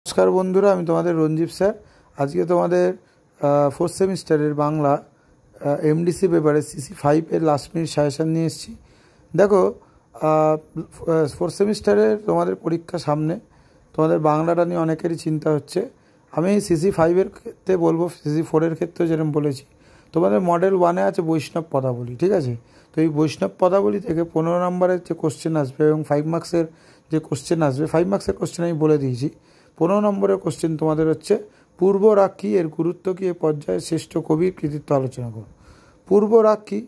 नमस्कार बंधुरा आमी तोमादेर रंजीब सर आज के तोमादेर फोर्थ सेमिस्टारेर बांगला एमडिसी पेपारे सीसी 5 एर लास्ट मिनिट साजेशन निये एसेछि। देखो फोर्थ सेमिस्टारेर तोमादेर परीक्षा सामने तोमादेर बांगलाटा निये अनेकेरই चिंता होच्छे। आमी सीसी 5 एर क्षेत्रे बोलबो, सीसी 4 एर क्षेत्रे जेरकम बोलेछि तोमादेर मडेल 1 ए आछे वैष्णव पदावली, ठीक आछे। तो ये वैष्णव पदावली थेके 15 नम्बरेर जे कोश्चेन आसबे एबं 5 मार्क्सेर जे कोश्चेन आसबे 5 मार्क्सेर कोश्चेन आमि बोले दिয়েছি। 15 नम्बरेर कोश्चेन तुम्हारे होच्छे पूर्व राग की एर गुरुत्व की पर्याये श्रेष्ठ कविर कृतित्व आलोचना करो। पूर्व राग की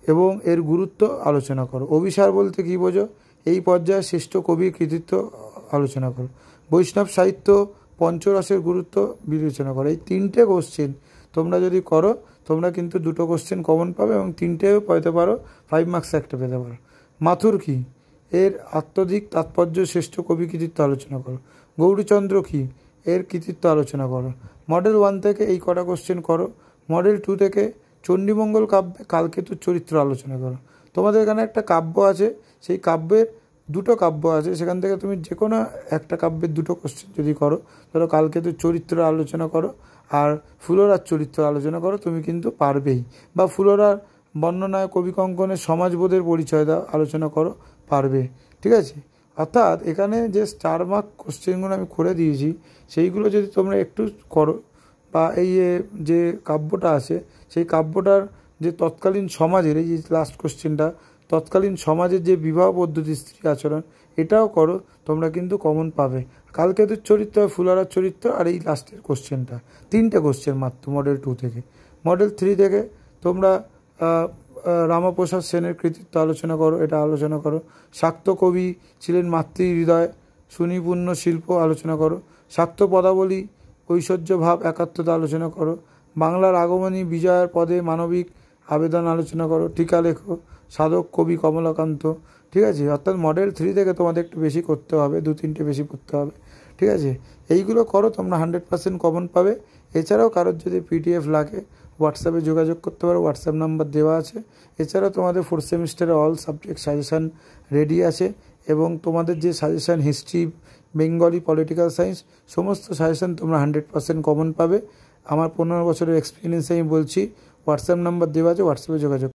एवं एर गुरुत्व आलोचना करो। अभिसार बोलते कि बोझो এই पर्याये श्रेष्ठ कविर कृतित्व आलोचना करो। वैष्णव साहित्य पंचरसेर गुरुत्व विवेचना करो। এই তিনটে কোশ্চেন তোমরা যদি করো তোমরা কিন্তু দুটো কোশ্চেন কমন পাবে এবং তিনটেও পেতে পারো, 5 মার্কস একটা পেতে পারো। মাথুর কি एर आत्मदिक तात्पर्य श्रेष्ठ कवि कृतित्व आलोचना करो। गौरीचंद्र की एर कृतित्व आलोचना करो। मॉडल 1 থেকে এই কটা কোশ্চেন করো। मॉडल 2 থেকে চণ্ডীমঙ্গল কাব্যে কালকেতুর চরিত্র আলোচনা করো। তোমাদের এখানে একটা কাব্য আছে, সেই কাব্যের দুটো কাব্য আছে, সেখান থেকে তুমি যে কোনো একটা কাব্যের দুটো কোশ্চেন যদি করো, ধরো কালকেতুর চরিত্র আলোচনা করো আর ফুলরার চরিত্র আলোচনা করো, তুমি কিন্তু পারবেই। বা ফুলরার বর্ণনায় কবি কঙ্কনের সমাজবোধের পরিচয় দাও আলোচনা করো, পারবে, ঠিক আছে। অর্থাৎ এখানে যে স্টার মার্ক কোশ্চেনগুলো আমি করে দিয়েছি সেইগুলো যদি তোমরা একটু করো, বা এই যে কাব্যটা আছে সেই কাব্যটার যে তৎকালীন সমাজের এই যে লাস্ট কোশ্চেনটা তৎকালীন সমাজের যে বিবাহ পদ্ধতি স্ত্রী আচরণ এটাও করো, তোমরা কিন্তু কমন পাবে। কালকেতুর চরিত্র, ফুলারার চরিত্র আর এই লাস্টের কোশ্চেনটা, তিনটে কোশ্চেন মাত্র মডেল 2 থেকে। মডেল 3 থেকে তোমরা রামপ্রসাদ সেনের কৃতিত্ব আলোচনা করো, এটা আলোচনা করো। শাক্ত কবি ছিলেন মাতৃহৃদয় সুনিপুণ্য শিল্প আলোচনা করো। শাক্ত পদাবলী ঐশ্বর্য ভাব একাত্মতা আলোচনা করো। বাংলার আগমনী বিজয়ের পদে মানবিক আবেদন আলোচনা করো। টিকা লেখো সাধক কবি কমলাকান্ত, ঠিক আছে। অর্থাৎ মডেল 3 থেকে তোমাদের একটু বেশি করতে হবে, 2-3টে বেশি পড়তে হবে, ঠিক আছে। এইগুলো করো, তোমরা 100% কমন পাবে। এছাড়াও কারোর যদি পিডিএফ লাগে হোয়াটসঅ্যাপে যোগাযোগ করতে পারো, হোয়াটসঅ্যাপ নাম্বার দেওয়া আছে। এছাড়াও তোমাদের ফোর্থ সেমিস্টারে অল সাবজেক্ট সাজেশান রেডি আছে এবং তোমাদের যে suggestion history, Bengali, political science সমস্ত সাজেশান তোমরা 100% কমন পাবে। আমার 15 বছরের এক্সপিরিয়েন্স আমি বলছি। হোয়াটসঅ্যাপ নাম্বার দেওয়া আছে, হোয়াটসঅ্যাপে যোগাযোগ